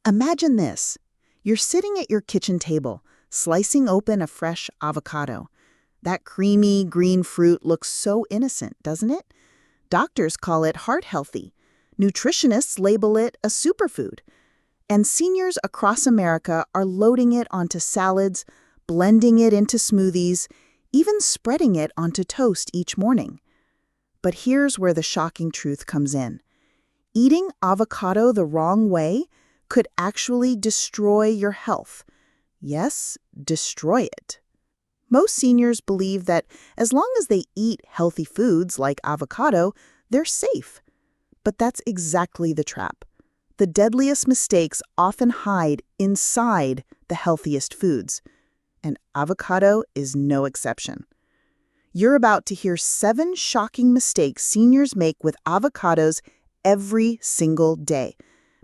Imagine this. You're sitting at your kitchen table, slicing open a fresh avocado. That creamy green fruit looks so innocent, doesn't it? Doctors call it heart healthy. Nutritionists label it a superfood. And seniors across America are loading it onto salads, blending it into smoothies, even spreading it onto toast each morning. But here's where the shocking truth comes in. Eating avocado the wrong way could actually destroy your health. Yes, destroy it. Most seniors believe that as long as they eat healthy foods like avocado, they're safe. But that's exactly the trap. The deadliest mistakes often hide inside the healthiest foods, and avocado is no exception. You're about to hear 7 shocking mistakes seniors make with avocados every single day.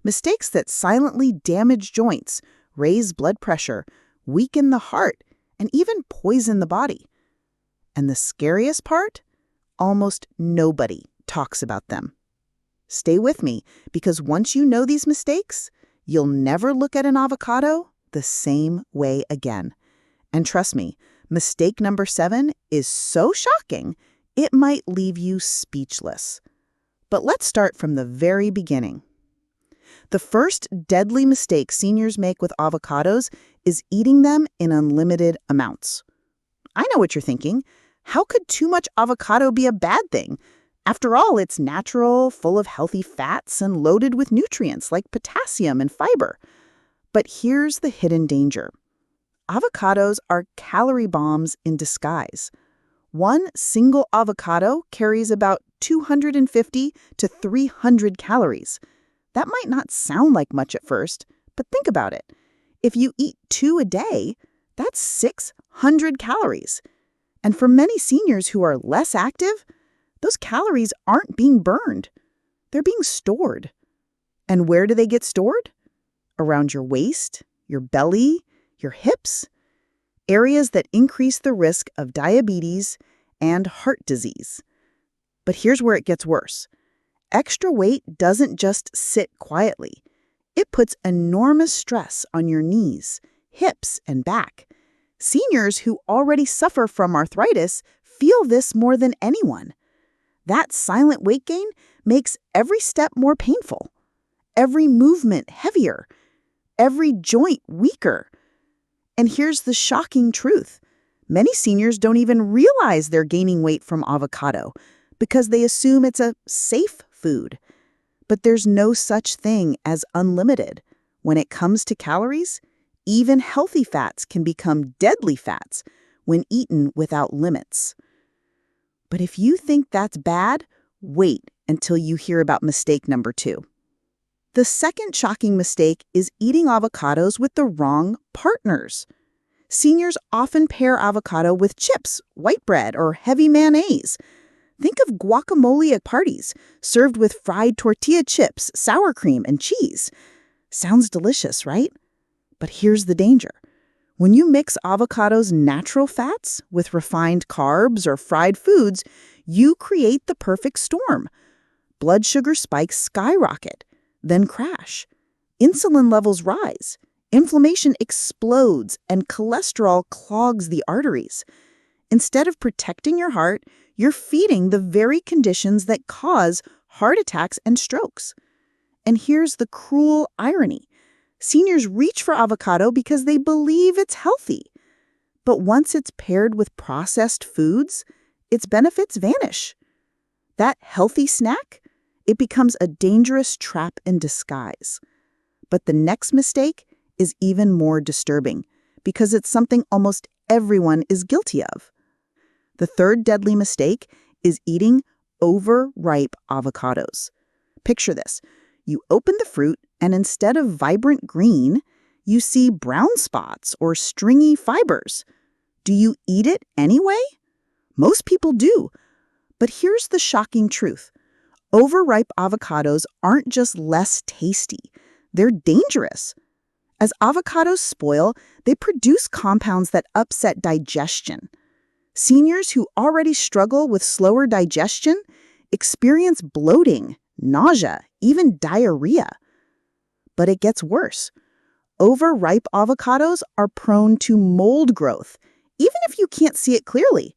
Mistakes that silently damage joints, raise blood pressure, weaken the heart, and even poison the body. And the scariest part? Almost nobody talks about them. Stay with me, because once you know these mistakes, you'll never look at an avocado the same way again. And trust me, mistake number 7 is so shocking, it might leave you speechless. But let's start from the very beginning. The first deadly mistake seniors make with avocados is eating them in unlimited amounts. I know what you're thinking. How could too much avocado be a bad thing? After all, it's natural, full of healthy fats, and loaded with nutrients like potassium and fiber. But here's the hidden danger. Avocados are calorie bombs in disguise. One single avocado carries about 250 to 300 calories. That might not sound like much at first, but think about it. If you eat 2 a day, that's 600 calories. And for many seniors who are less active, those calories aren't being burned. They're being stored. And where do they get stored? Around your waist, your belly, your hips, areas that increase the risk of diabetes and heart disease. But here's where it gets worse. Extra weight doesn't just sit quietly. It puts enormous stress on your knees, hips, and back. Seniors who already suffer from arthritis feel this more than anyone. That silent weight gain makes every step more painful, every movement heavier, every joint weaker. And here's the shocking truth. Many seniors don't even realize they're gaining weight from avocado because they assume it's a safe food. But there's no such thing as unlimited. When it comes to calories, even healthy fats can become deadly fats when eaten without limits. But if you think that's bad, wait until you hear about mistake number 2. The second shocking mistake is eating avocados with the wrong partners. Seniors often pair avocado with chips, white bread, or heavy mayonnaise. Think of guacamole at parties, served with fried tortilla chips, sour cream, and cheese. Sounds delicious, right? But here's the danger. When you mix avocado's natural fats with refined carbs or fried foods, you create the perfect storm. Blood sugar spikes skyrocket, then crash. Insulin levels rise. Inflammation explodes, and cholesterol clogs the arteries. Instead of protecting your heart, you're feeding the very conditions that cause heart attacks and strokes. And here's the cruel irony. Seniors reach for avocado because they believe it's healthy. But once it's paired with processed foods, its benefits vanish. That healthy snack, it becomes a dangerous trap in disguise. But the next mistake is even more disturbing because it's something almost everyone is guilty of. The third deadly mistake is eating overripe avocados. Picture this. You open the fruit, and instead of vibrant green, you see brown spots or stringy fibers. Do you eat it anyway? Most people do. But here's the shocking truth. Overripe avocados aren't just less tasty. They're dangerous. As avocados spoil, they produce compounds that upset digestion. Seniors who already struggle with slower digestion experience bloating, nausea, even diarrhea. But it gets worse. Overripe avocados are prone to mold growth, even if you can't see it clearly.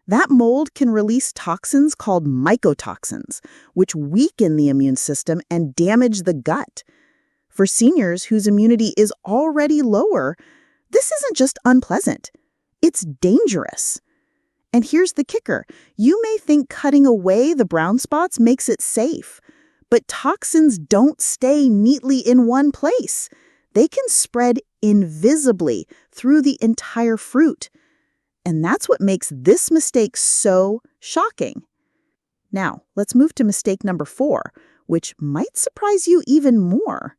That mold can release toxins called mycotoxins, which weaken the immune system and damage the gut. For seniors whose immunity is already lower, this isn't just unpleasant, it's dangerous. And here's the kicker. You may think cutting away the brown spots makes it safe, but toxins don't stay neatly in one place. They can spread invisibly through the entire fruit. And that's what makes this mistake so shocking. Now, let's move to mistake number 4, which might surprise you even more.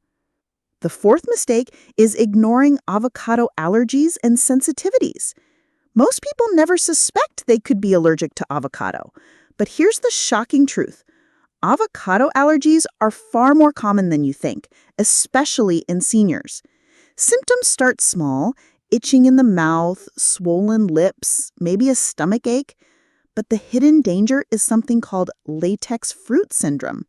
The fourth mistake is ignoring avocado allergies and sensitivities. Most people never suspect they could be allergic to avocado. But here's the shocking truth. Avocado allergies are far more common than you think, especially in seniors. Symptoms start small, itching in the mouth, swollen lips, maybe a stomach ache. But the hidden danger is something called latex fruit syndrome.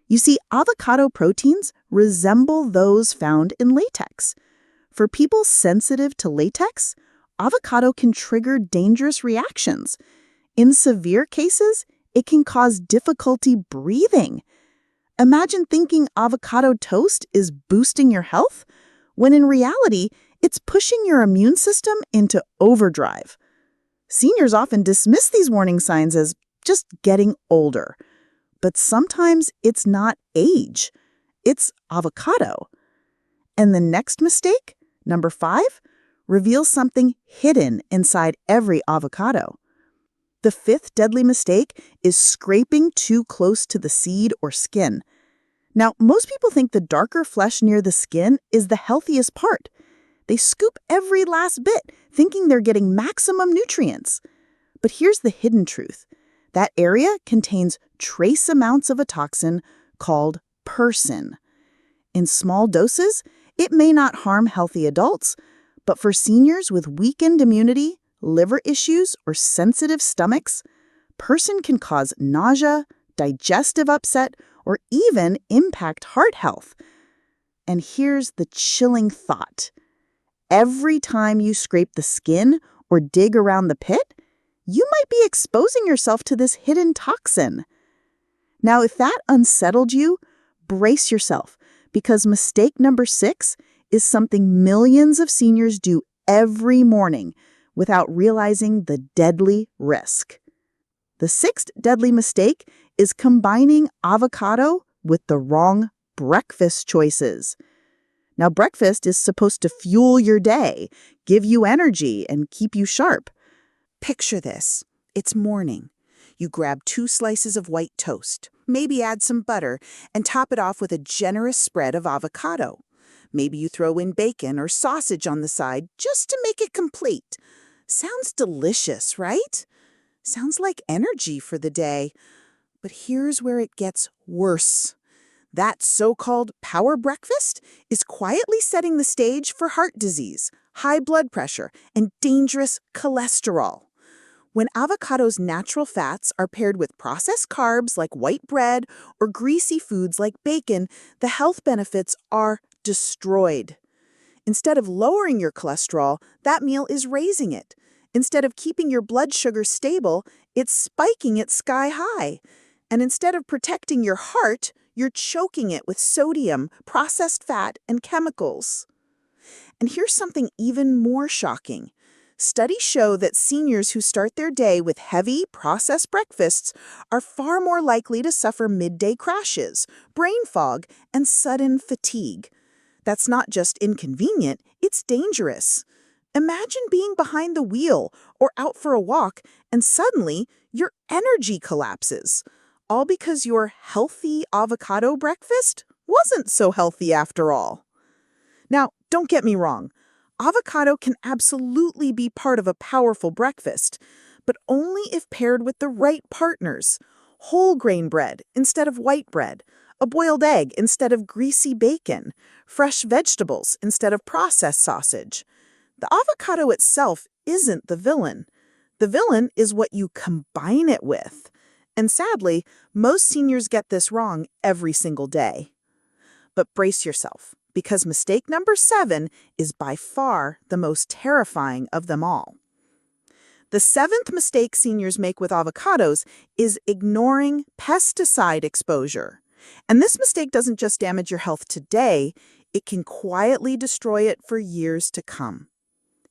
You see, avocado proteins resemble those found in latex. For people sensitive to latex, avocado can trigger dangerous reactions. In severe cases, it can cause difficulty breathing. Imagine thinking avocado toast is boosting your health, when in reality, it's pushing your immune system into overdrive. Seniors often dismiss these warning signs as just getting older. But sometimes it's not age, it's avocado. And the next mistake, number 5, reveals something hidden inside every avocado. The 5th deadly mistake is scraping too close to the seed or skin. Now, most people think the darker flesh near the skin is the healthiest part. They scoop every last bit, thinking they're getting maximum nutrients. But here's the hidden truth. That area contains trace amounts of a toxin called persin. In small doses, it may not harm healthy adults, but for seniors with weakened immunity, liver issues, or sensitive stomachs, persin can cause nausea, digestive upset, or even impact heart health. And here's the chilling thought. Every time you scrape the skin or dig around the pit, you might be exposing yourself to this hidden toxin. Now, if that unsettled you, brace yourself, because mistake number 6 is something millions of seniors do every morning without realizing the deadly risk. The 6th deadly mistake is combining avocado with the wrong breakfast choices. Now, breakfast is supposed to fuel your day, give you energy, and keep you sharp. Picture this. It's morning. You grab 2 slices of white toast, maybe add some butter, and top it off with a generous spread of avocado. Maybe you throw in bacon or sausage on the side just to make it complete. Sounds delicious, right? Sounds like energy for the day. But here's where it gets worse. That so-called power breakfast is quietly setting the stage for heart disease, high blood pressure, and dangerous cholesterol. When avocado's natural fats are paired with processed carbs like white bread or greasy foods like bacon, the health benefits are destroyed. Instead of lowering your cholesterol, that meal is raising it. Instead of keeping your blood sugar stable, it's spiking it sky high. And instead of protecting your heart, you're choking it with sodium, processed fat, and chemicals. And here's something even more shocking. Studies show that seniors who start their day with heavy, processed breakfasts are far more likely to suffer midday crashes, brain fog, and sudden fatigue. That's not just inconvenient, it's dangerous. Imagine being behind the wheel or out for a walk, and suddenly your energy collapses. All because your healthy avocado breakfast wasn't so healthy after all. Now, don't get me wrong. Avocado can absolutely be part of a powerful breakfast, but only if paired with the right partners. Whole grain bread instead of white bread, a boiled egg instead of greasy bacon, fresh vegetables instead of processed sausage. The avocado itself isn't the villain. The villain is what you combine it with. And sadly, most seniors get this wrong every single day. But brace yourself, because mistake number 7 is by far the most terrifying of them all. The 7th mistake seniors make with avocados is ignoring pesticide exposure. And this mistake doesn't just damage your health today, it can quietly destroy it for years to come.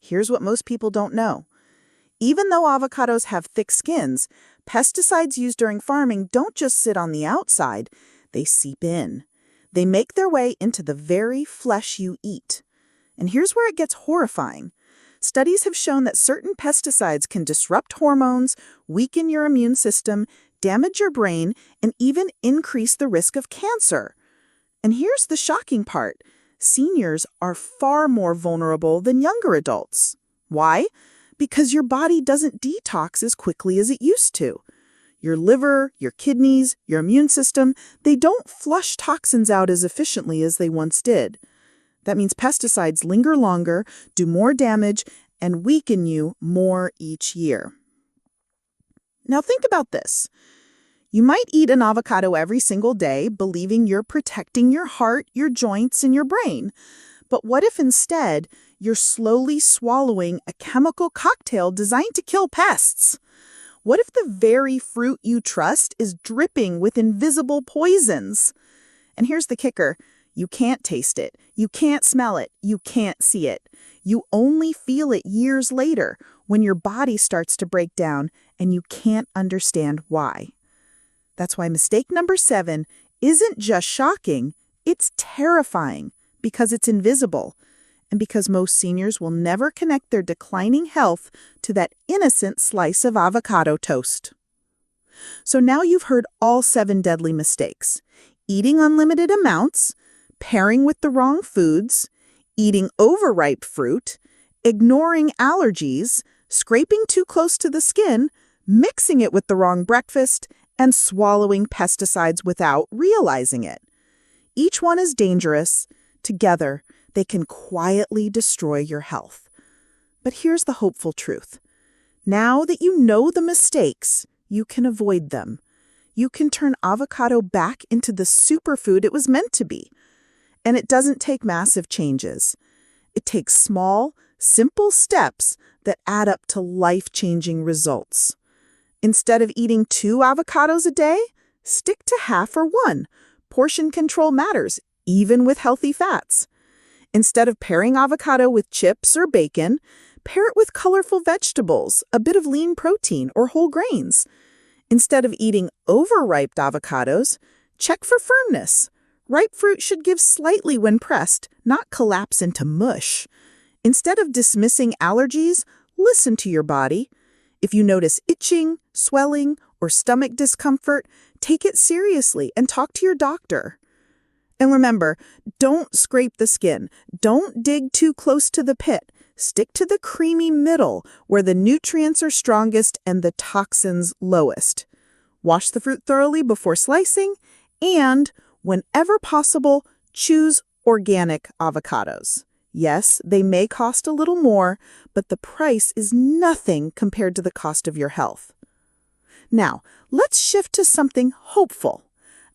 Here's what most people don't know. Even though avocados have thick skins, pesticides used during farming don't just sit on the outside, they seep in. They make their way into the very flesh you eat. And here's where it gets horrifying. Studies have shown that certain pesticides can disrupt hormones, weaken your immune system, damage your brain, and even increase the risk of cancer. And here's the shocking part. Seniors are far more vulnerable than younger adults. Why? Because your body doesn't detox as quickly as it used to. Your liver, your kidneys, your immune system, they don't flush toxins out as efficiently as they once did. That means pesticides linger longer, do more damage, and weaken you more each year. Now think about this. You might eat an avocado every single day, believing you're protecting your heart, your joints, and your brain. But what if instead you're slowly swallowing a chemical cocktail designed to kill pests? What if the very fruit you trust is dripping with invisible poisons? And here's the kicker. You can't taste it. You can't smell it. You can't see it. You only feel it years later when your body starts to break down and you can't understand why. That's why mistake number 7 isn't just shocking, it's terrifying because it's invisible and because most seniors will never connect their declining health to that innocent slice of avocado toast. So now you've heard all 7 deadly mistakes. Eating unlimited amounts, pairing with the wrong foods, eating overripe fruit, ignoring allergies, scraping too close to the skin, mixing it with the wrong breakfast, and swallowing pesticides without realizing it. Each one is dangerous. Together, they can quietly destroy your health. But here's the hopeful truth. Now that you know the mistakes, you can avoid them. You can turn avocado back into the superfood it was meant to be. And it doesn't take massive changes. It takes small, simple steps that add up to life-changing results. Instead of eating 2 avocados a day, stick to half or 1. Portion control matters, even with healthy fats. Instead of pairing avocado with chips or bacon, pair it with colorful vegetables, a bit of lean protein, or whole grains. Instead of eating overripe avocados, check for firmness. Ripe fruit should give slightly when pressed, not collapse into mush. Instead of dismissing allergies, listen to your body. If you notice itching, swelling, or stomach discomfort, take it seriously and talk to your doctor. And remember, don't scrape the skin. Don't dig too close to the pit. Stick to the creamy middle, where the nutrients are strongest and the toxins lowest. Wash the fruit thoroughly before slicing, and whenever possible, choose organic avocados. Yes, they may cost a little more, but the price is nothing compared to the cost of your health. Now, let's shift to something hopeful.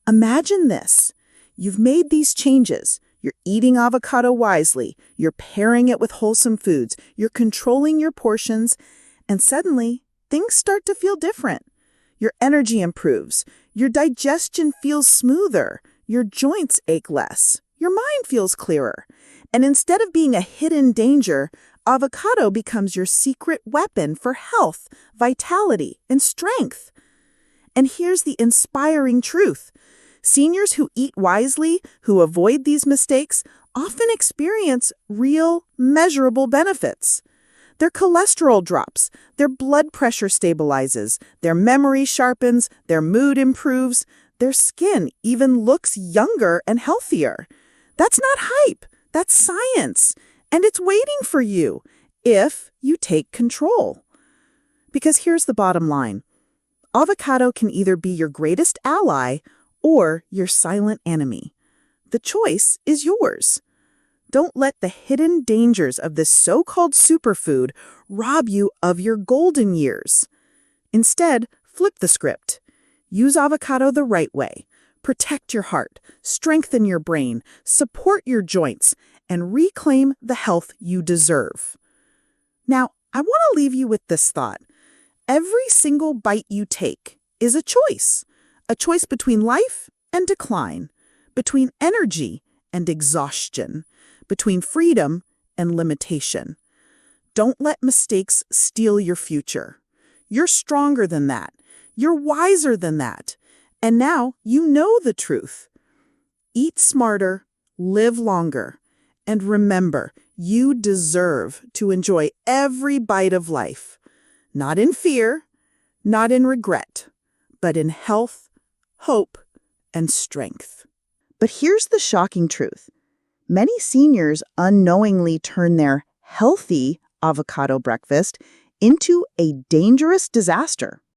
Imagine this. You've made these changes. You're eating avocado wisely. You're pairing it with wholesome foods. You're controlling your portions. And suddenly, things start to feel different. Your energy improves. Your digestion feels smoother. Your joints ache less. Your mind feels clearer. And instead of being a hidden danger, avocado becomes your secret weapon for health, vitality, and strength. And here's the inspiring truth. Seniors who eat wisely, who avoid these mistakes, often experience real, measurable benefits. Their cholesterol drops, their blood pressure stabilizes, their memory sharpens, their mood improves, their skin even looks younger and healthier. That's not hype. That's science, and it's waiting for you if you take control. Because here's the bottom line. Avocado can either be your greatest ally or your silent enemy. The choice is yours. Don't let the hidden dangers of this so-called superfood rob you of your golden years. Instead, flip the script. Use avocado the right way. protect your heart, strengthen your brain, support your joints, and reclaim the health you deserve. Now, I want to leave you with this thought. Every single bite you take is a choice between life and decline, between energy and exhaustion, between freedom and limitation. Don't let mistakes steal your future. You're stronger than that. You're wiser than that. And now you know the truth. Eat smarter, live longer, and remember, you deserve to enjoy every bite of life. Not in fear, not in regret, but in health, hope, and strength. But here's the shocking truth. Many seniors unknowingly turn their healthy avocado breakfast into a dangerous disaster.